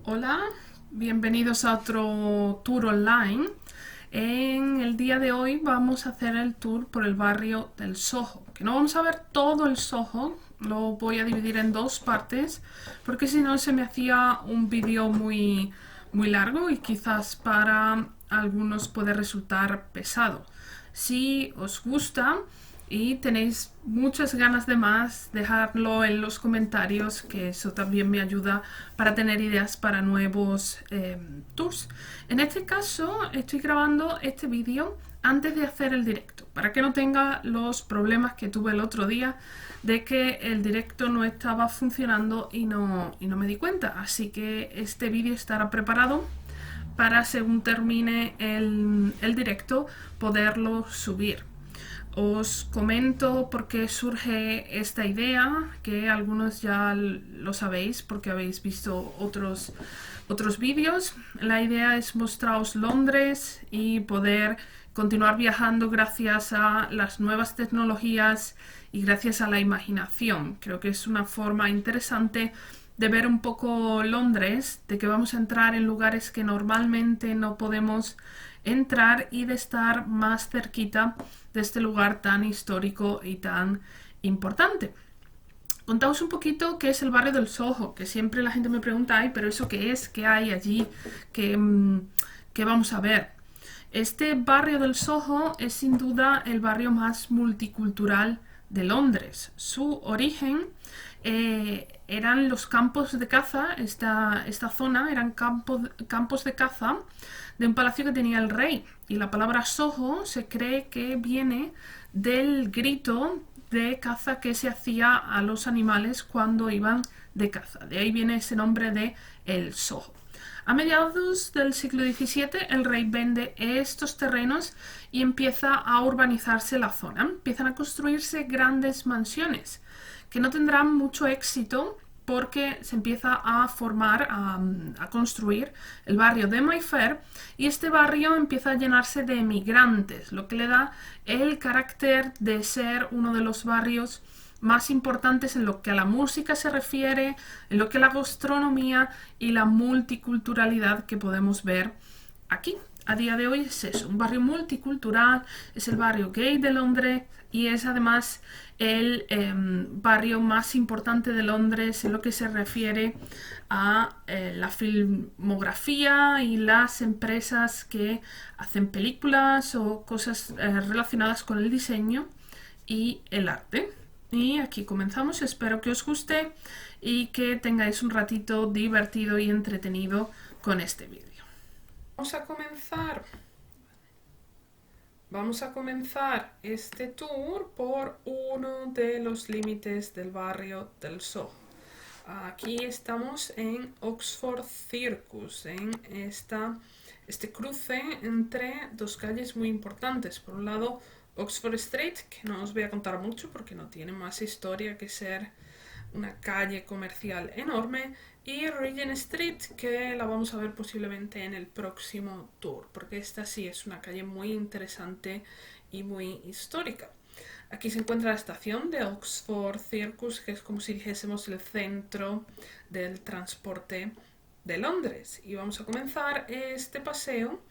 Hola, bienvenidos a otro tour online. En el día de hoy vamos a hacer el tour por el barrio del Soho, que no vamos a ver todo el Soho, lo voy a dividir en dos partes, porque si no se me hacía un vídeo muy largo y quizás para algunos puede resultar pesado. Si os gusta y tenéis muchas ganas de más, dejadlo en los comentarios, que eso también me ayuda para tener ideas para nuevos tours. En este caso estoy grabando este vídeo antes de hacer el directo, para que no tenga los problemas que tuve el otro día de que el directo no estaba funcionando y no me di cuenta. Así que este vídeo estará preparado para, según termine el directo, poderlo subir. Os comento por qué surge esta idea, que algunos ya lo sabéis porque habéis visto otros vídeos. La idea es mostraros Londres y poder continuar viajando gracias a las nuevas tecnologías y gracias a la imaginación. Creo que es una forma interesante de ver un poco Londres, de que vamos a entrar en lugares que normalmente no podemos entrar y de estar más cerquita de este lugar tan histórico y tan importante. Contaos un poquito qué es el barrio del Soho, que siempre la gente me pregunta, ay, pero ¿eso qué es? ¿Qué hay allí? ¿Qué vamos a ver? Este barrio del Soho es sin duda el barrio más multicultural de Londres. Su origen eran los campos de caza, esta zona eran campos de caza de un palacio que tenía el rey. Y la palabra Soho se cree que viene del grito de caza que se hacía a los animales cuando iban de caza. De ahí viene ese nombre de el Soho. A mediados del siglo XVII el rey vende estos terrenos y empieza a urbanizarse la zona. Empiezan a construirse grandes mansiones que no tendrán mucho éxito porque se empieza a formar, a construir el barrio de Mayfair, y este barrio empieza a llenarse de emigrantes, lo que le da el carácter de ser uno de los barrios más importantes en lo que a la música se refiere, en lo que a la gastronomía y la multiculturalidad que podemos ver aquí. A día de hoy es eso, un barrio multicultural, es el barrio gay de Londres y es además el barrio más importante de Londres en lo que se refiere a la filmografía y las empresas que hacen películas o cosas relacionadas con el diseño y el arte. Y aquí comenzamos, espero que os guste y que tengáis un ratito divertido y entretenido con este vídeo. Vamos a comenzar este tour por uno de los límites del barrio del Soho. Aquí estamos en Oxford Circus, en este cruce entre dos calles muy importantes. Por un lado, Oxford Street, que no os voy a contar mucho porque no tiene más historia que ser una calle comercial enorme, y Regent Street, que la vamos a ver posiblemente en el próximo tour, porque esta sí es una calle muy interesante y muy histórica. Aquí se encuentra la estación de Oxford Circus, que es como si dijésemos el centro del transporte de Londres. Y vamos a comenzar este paseo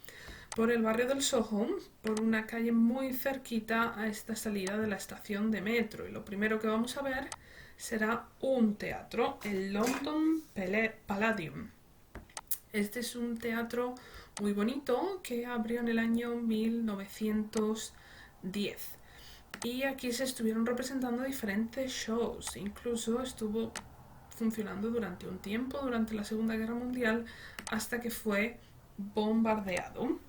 por el barrio del Soho, por una calle muy cerquita a esta salida de la estación de metro. Y lo primero que vamos a ver será un teatro, el London Palladium. Este es un teatro muy bonito que abrió en el año 1910. Y aquí se estuvieron representando diferentes shows. Incluso estuvo funcionando durante un tiempo, durante la Segunda Guerra Mundial, hasta que fue bombardeado.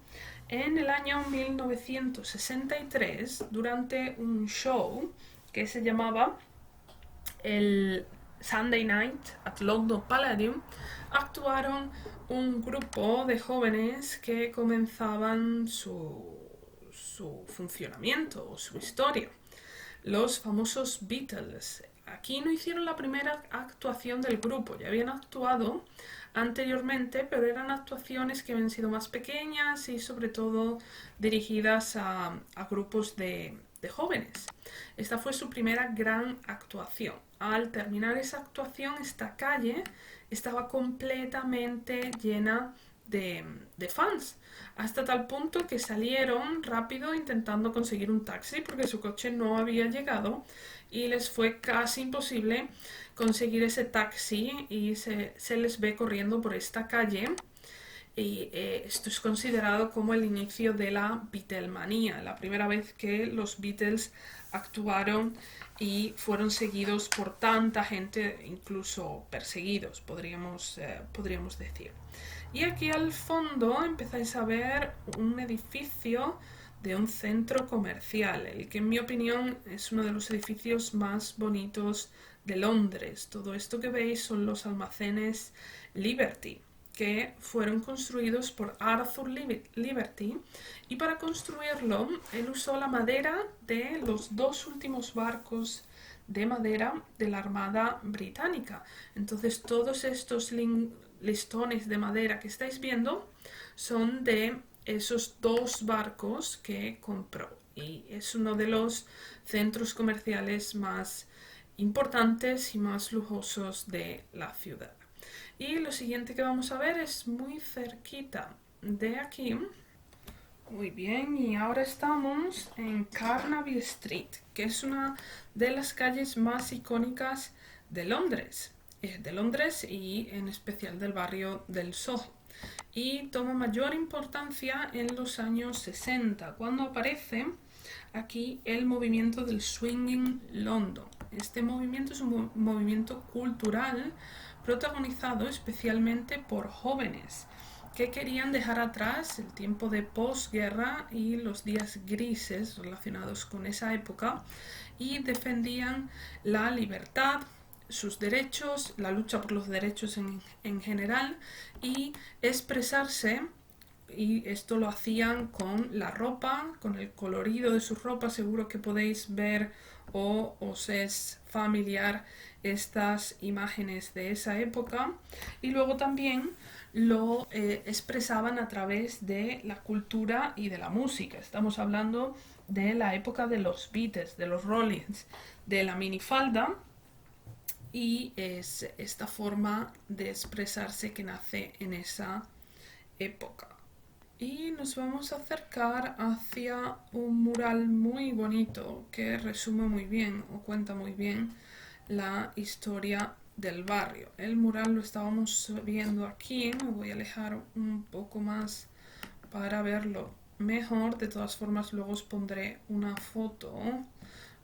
En el año 1963, durante un show que se llamaba el Sunday Night at London Palladium, actuaron un grupo de jóvenes que comenzaban su funcionamiento o su historia, los famosos Beatles. Aquí no hicieron la primera actuación del grupo, ya habían actuado anteriormente, pero eran actuaciones que habían sido más pequeñas y sobre todo dirigidas a grupos de jóvenes. Esta fue su primera gran actuación. Al terminar esa actuación, esta calle estaba completamente llena de fans, hasta tal punto que salieron rápido intentando conseguir un taxi porque su coche no había llegado y les fue casi imposible conseguir ese taxi y se les ve corriendo por esta calle. Y esto es considerado como el inicio de la Beatlemanía, la primera vez que los Beatles actuaron y fueron seguidos por tanta gente, incluso perseguidos, podríamos decir. Y aquí al fondo empezáis a ver un edificio de un centro comercial, el que en mi opinión es uno de los edificios más bonitos de Londres. Todo esto que veis son los almacenes Liberty, que fueron construidos por Arthur Liberty, y para construirlo él usó la madera de los dos últimos barcos de madera de la Armada Británica. Entonces todos estos listones de madera que estáis viendo son de esos dos barcos que compró, y es uno de los centros comerciales más importantes y más lujosos de la ciudad. Y lo siguiente que vamos a ver es muy cerquita de aquí. Muy bien, y ahora estamos en Carnaby Street, que es una de las calles más icónicas de Londres. Y en especial del barrio del Soho. Y toma mayor importancia en los años 60, cuando aparece aquí el movimiento del Swinging London. Este movimiento es un movimiento cultural protagonizado especialmente por jóvenes que querían dejar atrás el tiempo de posguerra y los días grises relacionados con esa época, y defendían la libertad, sus derechos, la lucha por los derechos en general, y expresarse. Y esto lo hacían con la ropa, con el colorido de su ropa. Seguro que podéis ver o os es familiar estas imágenes de esa época. Y luego también lo expresaban a través de la cultura y de la música. Estamos hablando de la época de los Beatles, de los Rollins, de la minifalda, y es esta forma de expresarse que nace en esa época. Y nos vamos a acercar hacia un mural muy bonito que resume muy bien o cuenta muy bien la historia del barrio. El mural lo estábamos viendo aquí, me voy a alejar un poco más para verlo mejor. De todas formas, luego os pondré una foto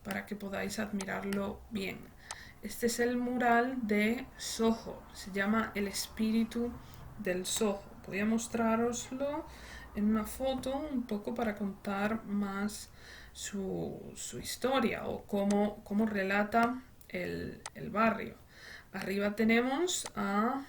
para que podáis admirarlo bien. Este es el mural de Soho, se llama El espíritu del Soho. Voy a mostraroslo en una foto un poco para contar más su historia o cómo relata el barrio. Arriba tenemos a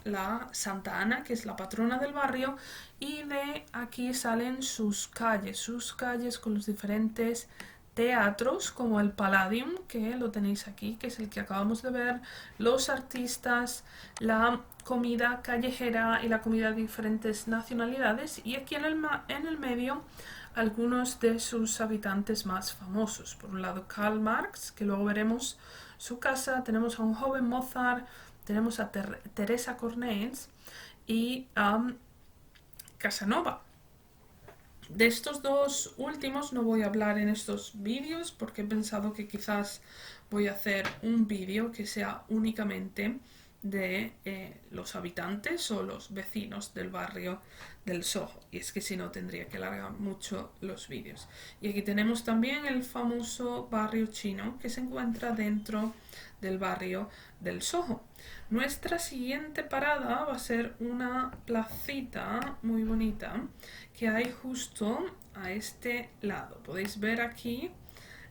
la Santa Ana, que es la patrona del barrio, y de aquí salen sus calles con los diferentes teatros, como el Palladium, que lo tenéis aquí, que es el que acabamos de ver, los artistas, la comida callejera y la comida de diferentes nacionalidades, y aquí en el medio algunos de sus habitantes más famosos. Por un lado Karl Marx, que luego veremos su casa, tenemos a un joven Mozart, tenemos a Teresa Cornels y a Casanova. De estos dos últimos no voy a hablar en estos vídeos porque he pensado que quizás voy a hacer un vídeo que sea únicamente de los habitantes o los vecinos del barrio del Soho, y es que si no tendría que alargar mucho los vídeos. Y aquí tenemos también el famoso barrio chino que se encuentra dentro del barrio del Soho. Nuestra siguiente parada va a ser una placita muy bonita que hay justo a este lado. Podéis ver aquí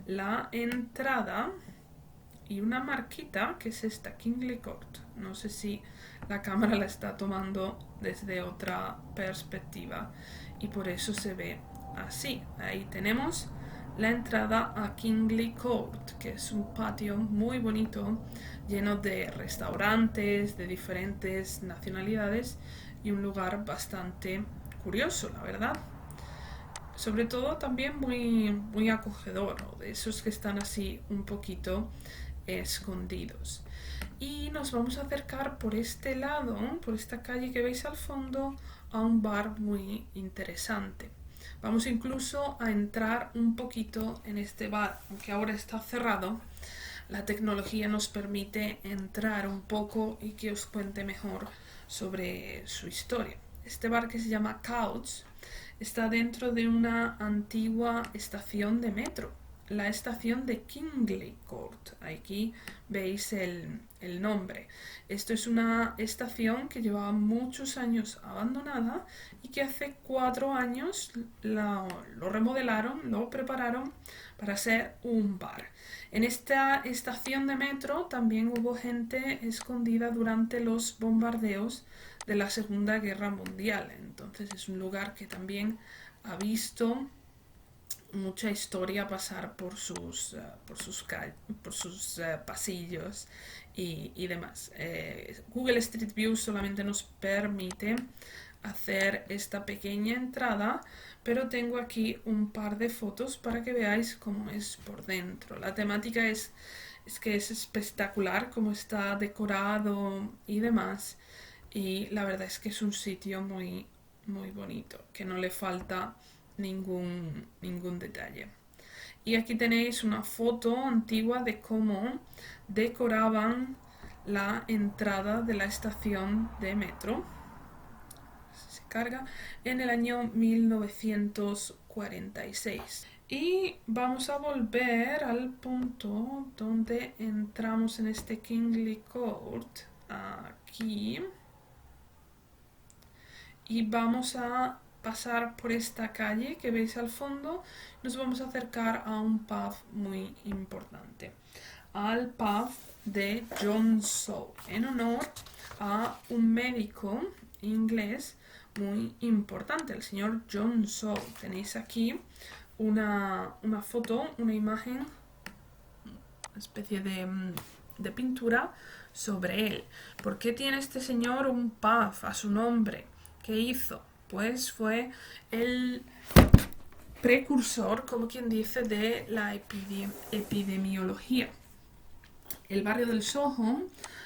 la entrada y una marquita que es esta, Kingly Court. No sé si la cámara la está tomando desde otra perspectiva y por eso se ve así. Ahí tenemos la entrada a Kingly Court, que es un patio muy bonito lleno de restaurantes de diferentes nacionalidades y un lugar bastante curioso, la verdad. Sobre todo también muy acogedor, ¿no? De esos que están así un poquito escondidos. Y nos vamos a acercar por este lado, por esta calle que veis al fondo, a un bar muy interesante. Vamos incluso a entrar un poquito en este bar, aunque ahora está cerrado. La tecnología nos permite entrar un poco y que os cuente mejor sobre su historia. Este bar, que se llama Couch, está dentro de una antigua estación de metro, la estación de Kingly Court. Aquí veis el nombre. Esto es una estación que llevaba muchos años abandonada y que hace 4 años lo remodelaron, lo prepararon para ser un bar. En esta estación de metro también hubo gente escondida durante los bombardeos de la Segunda Guerra Mundial. Entonces es un lugar que también ha visto mucha historia pasar por sus pasillos y demás. Google Street View solamente nos permite hacer esta pequeña entrada, pero tengo aquí un par de fotos para que veáis cómo es por dentro. La temática es que es espectacular, cómo está decorado y demás, y la verdad es que es un sitio muy, muy bonito, que no le falta ningún detalle. Y aquí tenéis una foto antigua de cómo decoraban la entrada de la estación de metro. Se carga en el año 1946. Y vamos a volver al punto donde entramos en este Kingly Court, aquí. Y vamos a pasar por esta calle que veis al fondo. Nos vamos a acercar a un pub muy importante, al pub de John Shaw, en honor a un médico inglés muy importante, el señor John Shaw. Tenéis aquí una foto, una imagen, una especie de pintura sobre él. ¿Por qué tiene este señor un pub a su nombre? ¿Qué hizo? Pues fue el precursor, como quien dice, de la epidemiología. El barrio del Soho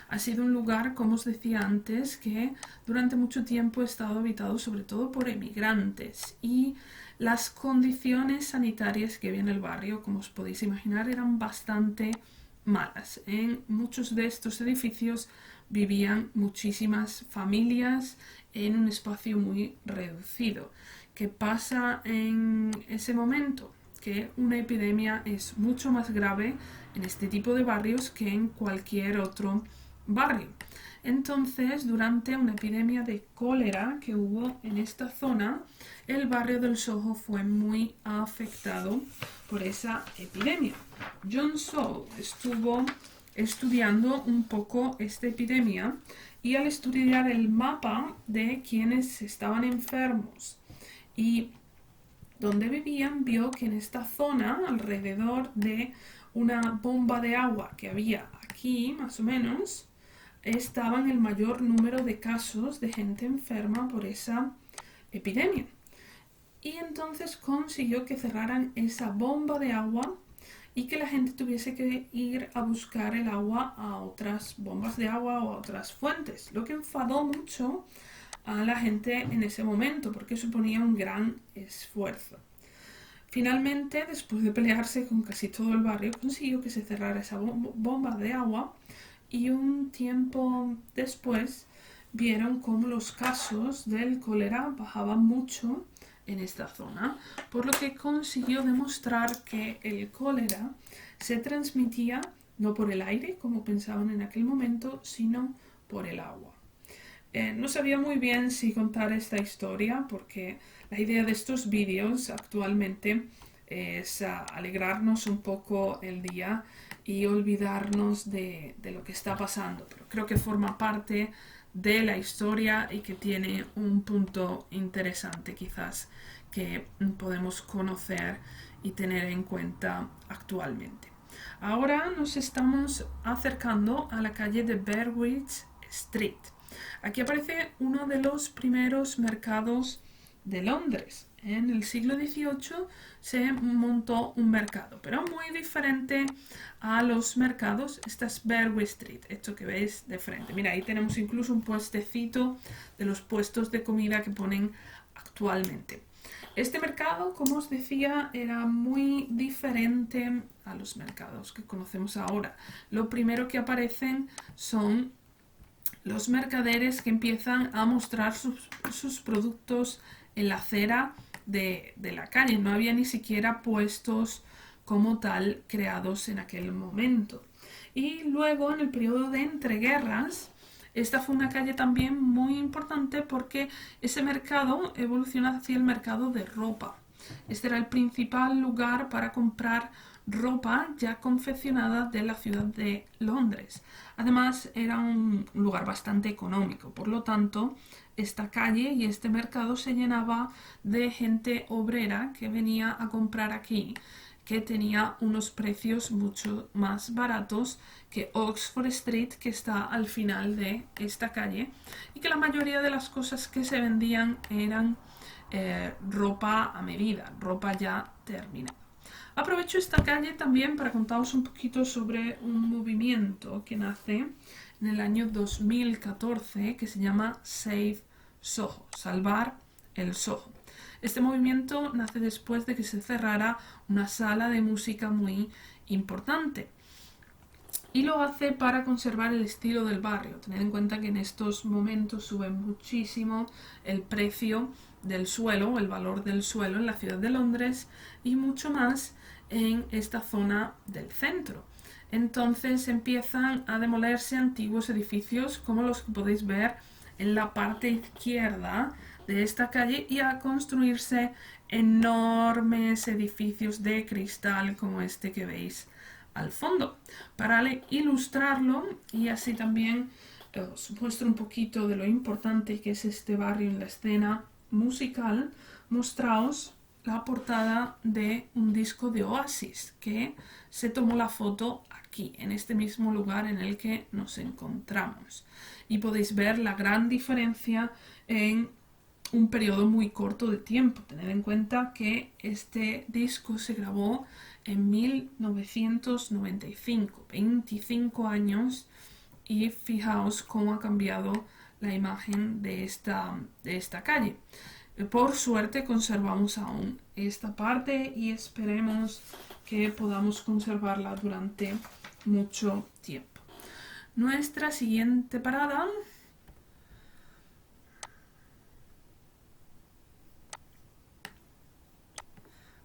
ha sido un lugar, como os decía antes, que durante mucho tiempo ha estado habitado sobre todo por emigrantes, y las condiciones sanitarias que había en el barrio, como os podéis imaginar, eran bastante malas. En muchos de estos edificios vivían muchísimas familias en un espacio muy reducido. ¿Qué pasa en ese momento? Que una epidemia es mucho más grave en este tipo de barrios que en cualquier otro barrio. Entonces, durante una epidemia de cólera que hubo en esta zona, el barrio del Soho fue muy afectado por esa epidemia. John Shaw estuvo estudiando un poco esta epidemia, y al estudiar el mapa de quienes estaban enfermos y donde vivían, vio que en esta zona, alrededor de una bomba de agua que había aquí, más o menos, estaban el mayor número de casos de gente enferma por esa epidemia. Y entonces consiguió que cerraran esa bomba de agua y que la gente tuviese que ir a buscar el agua a otras bombas de agua o a otras fuentes, lo que enfadó mucho a la gente en ese momento, porque suponía un gran esfuerzo. Finalmente, después de pelearse con casi todo el barrio, consiguió que se cerrara esa bomba de agua, y un tiempo después vieron cómo los casos del cólera bajaban mucho en esta zona, por lo que consiguió demostrar que el cólera se transmitía no por el aire, como pensaban en aquel momento, sino por el agua. No sabía muy bien si contar esta historia, porque la idea de estos vídeos actualmente es alegrarnos un poco el día y olvidarnos de lo que está pasando, pero creo que forma parte de la historia y que tiene un punto interesante quizás que podemos conocer y tener en cuenta actualmente. Ahora nos estamos acercando a la calle de Berwick Street. Aquí aparece uno de los primeros mercados de Londres. En el siglo XVIII se montó un mercado, pero muy diferente a los mercados. Esta es Berwick Street, esto que veis de frente. Mira, ahí tenemos incluso un puestecito de los puestos de comida que ponen actualmente. Este mercado, como os decía, era muy diferente a los mercados que conocemos ahora. Lo primero que aparecen son los mercaderes que empiezan a mostrar sus productos en la acera de la calle. No había ni siquiera puestos como tal creados en aquel momento. Y luego, en el periodo de entreguerras, esta fue una calle también muy importante porque ese mercado evoluciona hacia el mercado de ropa. Este era el principal lugar para comprar ropa ya confeccionada de la ciudad de Londres. Además, era un lugar bastante económico, por lo tanto, esta calle y este mercado se llenaba de gente obrera que venía a comprar aquí, que tenía unos precios mucho más baratos que Oxford Street, que está al final de esta calle, y que la mayoría de las cosas que se vendían eran ropa a medida, ropa ya terminada. Aprovecho esta calle también para contaros un poquito sobre un movimiento que nace en el año 2014 que se llama Save Soho, salvar el Soho. Este movimiento nace después de que se cerrara una sala de música muy importante y lo hace para conservar el estilo del barrio. Tened en cuenta que en estos momentos sube muchísimo el precio del suelo, el valor del suelo en la ciudad de Londres y mucho más en esta zona del centro. Entonces empiezan a demolerse antiguos edificios como los que podéis ver en la parte izquierda de esta calle y a construirse enormes edificios de cristal como este que veis al fondo. Para ilustrarlo y así también os muestro un poquito de lo importante que es este barrio en la escena musical, mostraos la portada de un disco de Oasis que se tomó la foto aquí, en este mismo lugar en el que nos encontramos. Y podéis ver la gran diferencia en un periodo muy corto de tiempo. Tened en cuenta que este disco se grabó en 1995, 25 años, y fijaos cómo ha cambiado la imagen de esta calle. Por suerte conservamos aún esta parte y esperemos que podamos conservarla durante mucho tiempo. Nuestra siguiente parada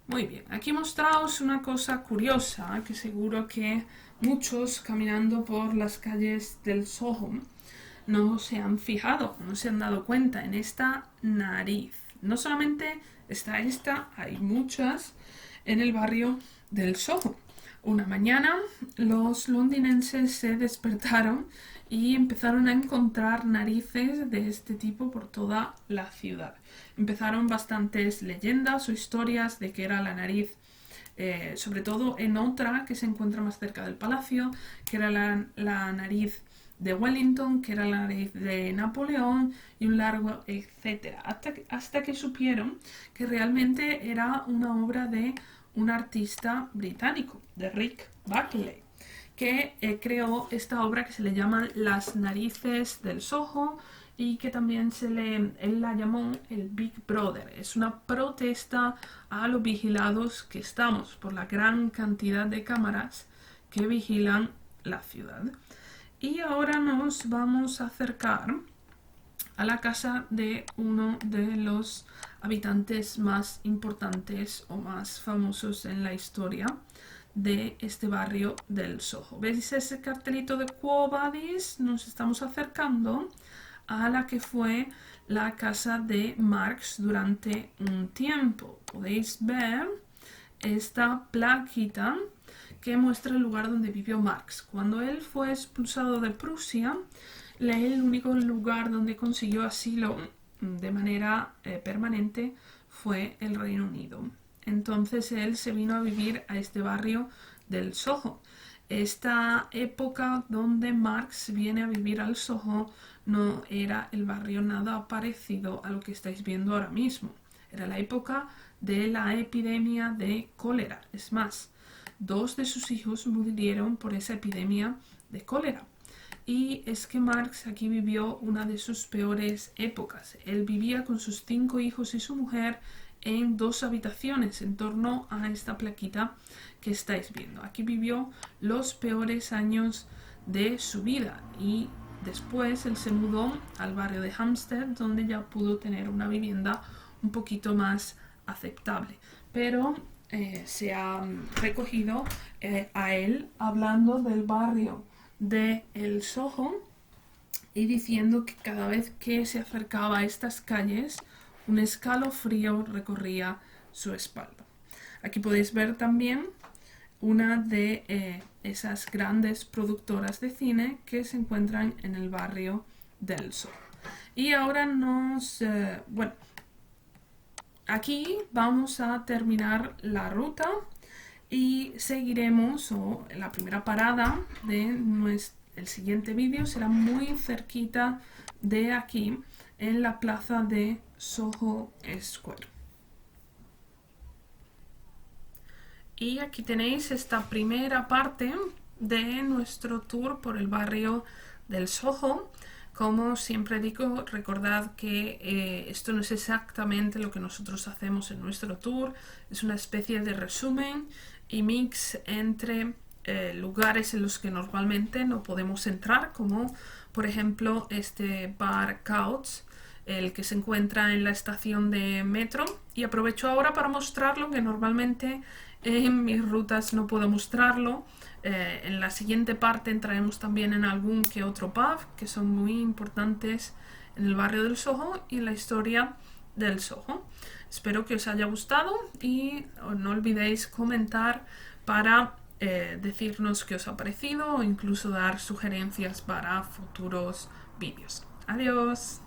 muy bien, aquí mostraos una cosa curiosa que seguro que muchos caminando por las calles del Soho no se han fijado, no se han dado cuenta en esta nariz. No solamente está esta, hay muchas en el barrio del Soho. Una mañana los londinenses se despertaron y empezaron a encontrar narices de este tipo por toda la ciudad. Empezaron bastantes leyendas o historias de que era la nariz, sobre todo en otra que se encuentra más cerca del palacio, que era la nariz de Wellington, que era la nariz de Napoleón y un largo etcétera, hasta que supieron que realmente era una obra de un artista británico, de Rick Buckley, que creó esta obra que se le llama Las narices del Soho y que también él la llamó el Big Brother. Es una protesta a los vigilados que estamos por la gran cantidad de cámaras que vigilan la ciudad. Y ahora nos vamos a acercar a la casa de uno de los habitantes más importantes o más famosos en la historia de este barrio del Soho. ¿Veis ese cartelito de Quo Vadis? Nos estamos acercando a la que fue la casa de Marx durante un tiempo. Podéis ver esta plaquita que muestra el lugar donde vivió Marx. Cuando él fue expulsado de Prusia, el único lugar donde consiguió asilo de manera permanente fue el Reino Unido. Entonces él se vino a vivir a este barrio del Soho. Esta época donde Marx viene a vivir al Soho no era el barrio nada parecido a lo que estáis viendo ahora mismo. Era la época de la epidemia de cólera. Es más, 2 de sus hijos murieron por esa epidemia de cólera. Y es que Marx aquí vivió una de sus peores épocas. Él vivía con sus 5 hijos y su mujer en 2 habitaciones en torno a esta plaquita que estáis viendo. Aquí vivió los peores años de su vida y después él se mudó al barrio de Hampstead, donde ya pudo tener una vivienda un poquito más aceptable. Pero se ha recogido a él hablando del barrio de el Soho y diciendo que cada vez que se acercaba a estas calles un escalofrío recorría su espalda. Aquí podéis ver también una de esas grandes productoras de cine que se encuentran en el barrio del Soho. Y ahora aquí vamos a terminar la ruta y seguiremos, o la primera parada de el siguiente vídeo será muy cerquita de aquí, en la plaza de Soho Square. Y aquí tenéis esta primera parte de nuestro tour por el barrio del Soho. Como siempre digo, recordad que esto no es exactamente lo que nosotros hacemos en nuestro tour, es una especie de resumen y mix entre lugares en los que normalmente no podemos entrar, como por ejemplo este bar Couch, el que se encuentra en la estación de metro, y aprovecho ahora para mostrarlo, que normalmente en mis rutas no puedo mostrarlo. En la siguiente parte entraremos también en algún que otro pub que son muy importantes en el barrio del Soho y la historia del Soho. Espero que os haya gustado y no olvidéis comentar para decirnos qué os ha parecido o incluso dar sugerencias para futuros vídeos. Adiós.